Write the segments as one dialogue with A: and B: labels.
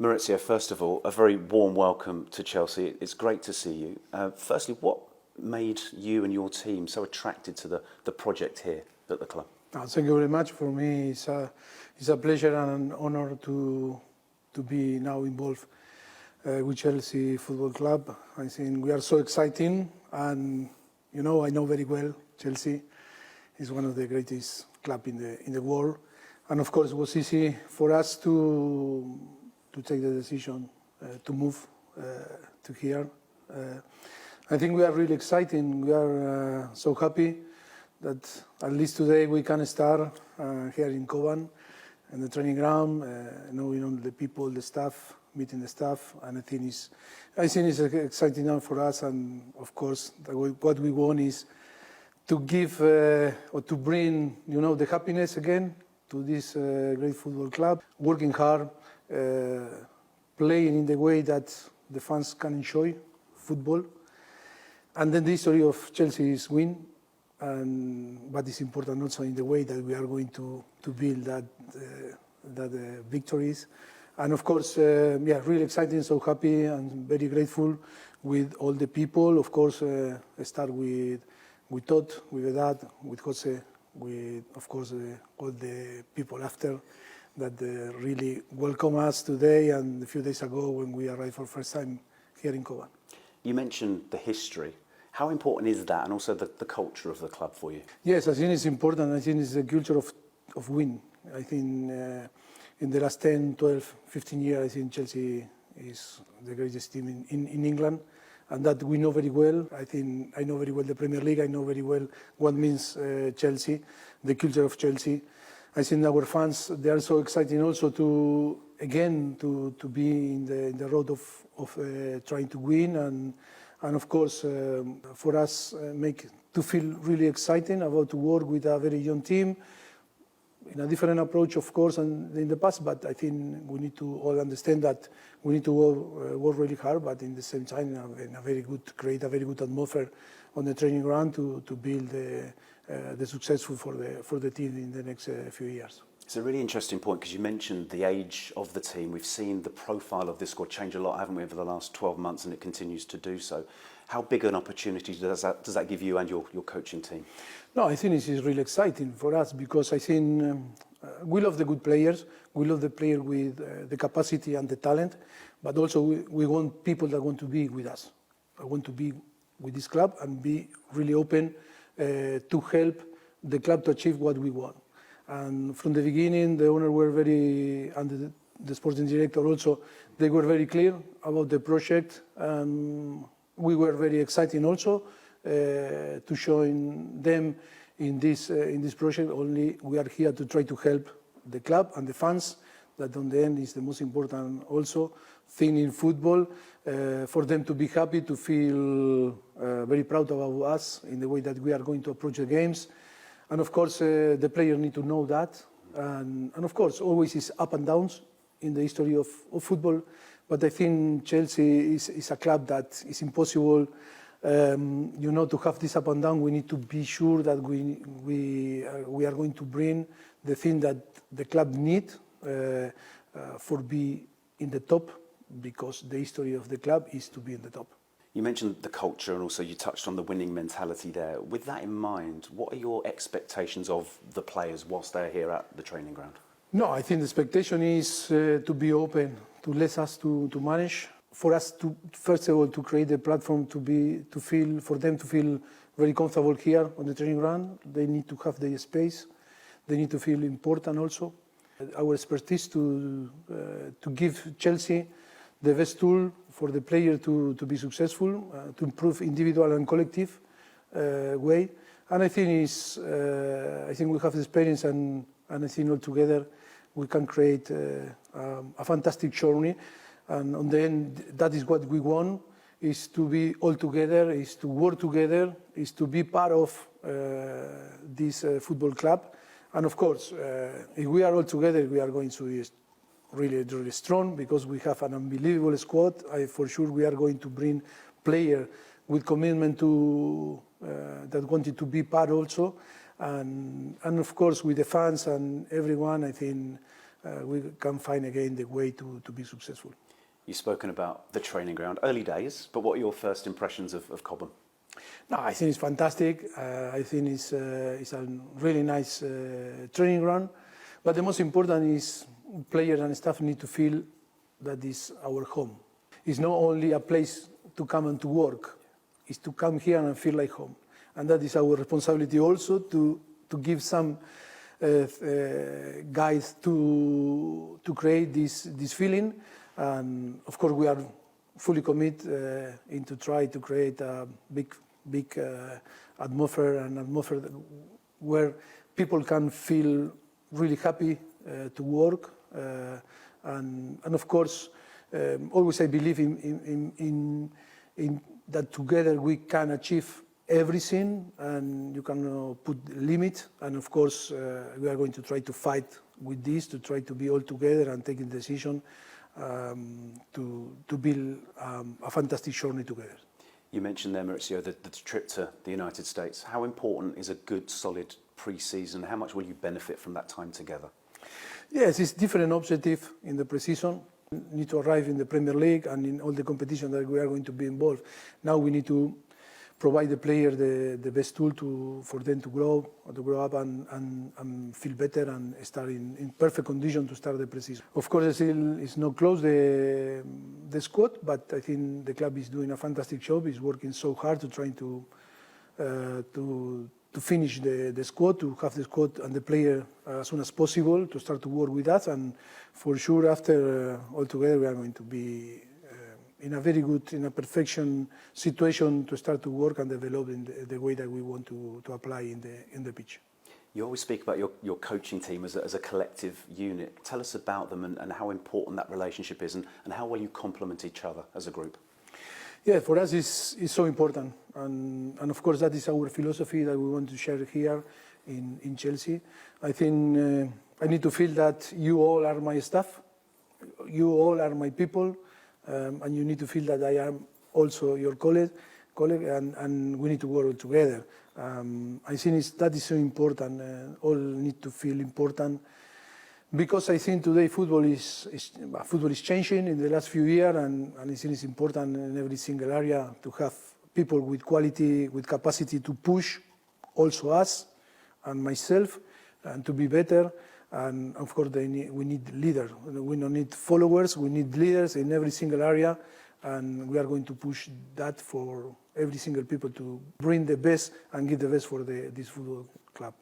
A: Maurizio, first of all, a very warm welcome to Chelsea. It's great to see you. Firstly, what made you and your team so attracted to the project here at the club?
B: Thank you very much. For me, it's a pleasure and an honor to be now involved with Chelsea Football Club. I think we are so exciting, and I know very well Chelsea is one of the greatest clubs in the world, and of course it was easy for us to take the decision to move to here. I think we are really excited. We are so happy that at least today we can start here in Kovan, in the training ground, knowing the people, the staff, meeting the staff, and I think it's exciting now for us. And of course, what we want is to give or to bring, the happiness again to this great football club, working hard, playing in the way that the fans can enjoy football. And then the history of Chelsea is win, but it's important also in the way that we are going to build that victories. And of course, really exciting, so happy and very grateful with all the people. Of course, I start with Todd, with Dad, with Jose, with, of course, all the people after that really welcome us today and a few days ago when we arrived for the first time here in Kovan.
A: You mentioned the history. How important is that, and also the culture of the club for you?
B: Yes, I think it's important. I think it's a culture of win. I think in the last 10, 12, 15 years, I think Chelsea is the greatest team in England, and that we know very well. I think I know very well the Premier League. I know very well what means Chelsea, the culture of Chelsea. I think our fans, they are so excited also to be in the road of trying to win, and of course for us to feel really exciting about to work with a very young team in a different approach, of course, than in the past. But I think we need to all understand that we need to work really hard, but in the same time create a very good atmosphere on the training ground to build the successful for the team in the next few years.
A: It's a really interesting point because you mentioned the age of the team. We've seen the profile of this squad change a lot, haven't we, over the last 12 months, and it continues to do so. How big an opportunity does that give you and your coaching team?
B: No, I think this is really exciting for us because I think we love the good players. We love the player with the capacity and the talent, but also we want people that want to be with us. I want to be with this club and be really open to help the club to achieve what we want. And from the beginning, the owner were and the sporting director also, they were very clear about the project. We were very excited also to join them in this project. Only we are here to try to help the club and the fans. That on the end is the most important also thing in football, for them to be happy, to feel very proud about us in the way that we are going to approach the games. And of course, the players need to know that. And of course, always is up and downs in the history of football. But I think Chelsea is a club that is impossible, to have this up and down. We need to be sure that we are going to bring the thing that the club needs for be in the top, because the history of the club is to be in the top.
A: You mentioned the culture and also you touched on the winning mentality there. With that in mind, what are your expectations of the players whilst they're here at the training ground?
B: No, I think the expectation is to be open, to let us to manage. For us to, first of all, to create a platform for them to feel very comfortable here on the training ground. They need to have their space. They need to feel important also. Our expertise to give Chelsea the best tool for the player to be successful, to improve individual and collective way. And I think we have the experience, and I think all together we can create a fantastic journey. And on the end, that is what we want, is to be all together, is to work together, is to be part of this football club. And of course, if we are all together, we are going to be really, really strong, because we have an unbelievable squad. For sure we are going to bring players with commitment that wanted to be part also. And of course with the fans and everyone, I think we can find again the way to be successful.
A: You've spoken about the training ground, early days, but what are your first impressions of Cobham?
B: No, I think it's fantastic. I think it's a really nice training ground. But the most important is players and staff need to feel that is our home. It's not only a place to come and to work. It's to come here and feel like home. And that is our responsibility also to give some guides to create this feeling. And of course, we are fully committed into try to create a big atmosphere where people can feel really happy to work. And of course, always I believe in that together we can achieve everything, and you can put limit. And of course, we are going to try to fight with this, to try to be all together and taking decision to build a fantastic journey together.
A: You mentioned there, Mauricio, the trip to the United States. How important is a good, solid pre-season? How much will you benefit from that time together?
B: Yes, it's different objective in the pre-season. We need to arrive in the Premier League and in all the competition that we are going to be involved. Now we need to provide the player the best tool for them to grow up and feel better and start in perfect condition to start the pre-season. Of course, still it's not close the squad, but I think the club is doing a fantastic job. It's working so hard to try to finish the squad, to have the squad and the player as soon as possible to start to work with us. And for sure, after all together, we are going to be in a very good, in a perfection situation to start to work and develop in the way that we want to apply in the pitch.
A: You always speak about your coaching team as a collective unit. Tell us about them and how important that relationship is and how well you complement each other as a group.
B: Yeah, for us it's so important. And of course that is our philosophy that we want to share here in Chelsea. I think I need to feel that you all are my staff, you all are my people, and you need to feel that I am also your colleague and we need to work together. I think that is so important. All need to feel important because I think today football is changing in the last few years, and I think it's important in every single area to have people with quality, with capacity to push also us and myself and to be better. And of course, we need leaders. We don't need followers. We need leaders in every single area, and we are going to push that for every single people to bring the best and give the best for this football club.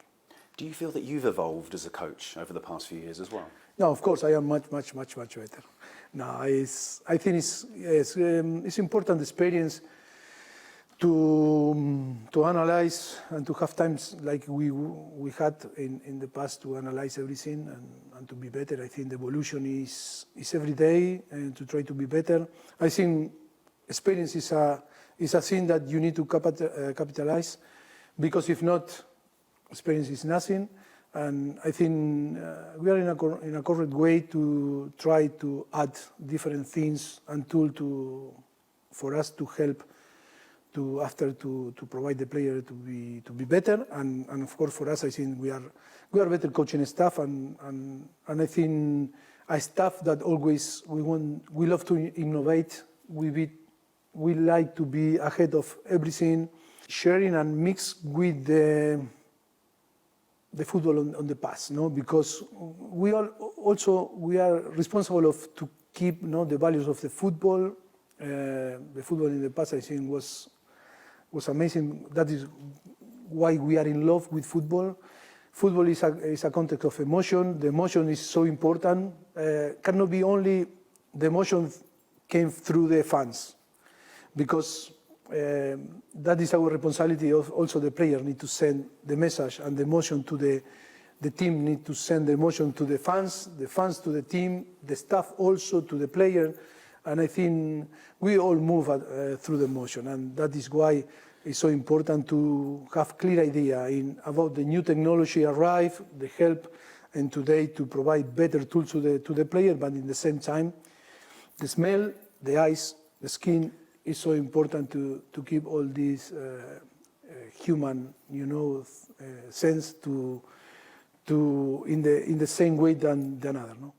A: Do you feel that you've evolved as a coach over the past few years as well?
B: No, of course, I am much better. No, I think it's important experience to analyze and to have times like we had in the past to analyze everything and to be better. I think the evolution is every day and to try to be better. I think experience is a thing that you need to capitalize, because if not, experience is nothing. And I think we are in a correct way to try to add different things and tools for us to help to provide the player to be better. And of course for us, I think we are better coaching staff and I think a staff that always we love to innovate. We like to be ahead of everything, sharing and mix with the football on the past, no? Because we are responsible to keep the values of the football. The football in the past, I think, was amazing. That is why we are in love with football. Football is a context of emotion. The emotion is so important. Cannot be only the emotion came through the fans, because that is our responsibility. Also, the player need to send the message and the emotion to the team. Need to send the emotion to the fans to the team, the staff also to the player. And I think we all move through the emotion, and that is why it's so important to have clear idea about the new technology arrive, the help, and today to provide better tools to the player. But in the same time, the smell, the eyes, the skin is so important to keep all these human, sense to in the same way than other. No?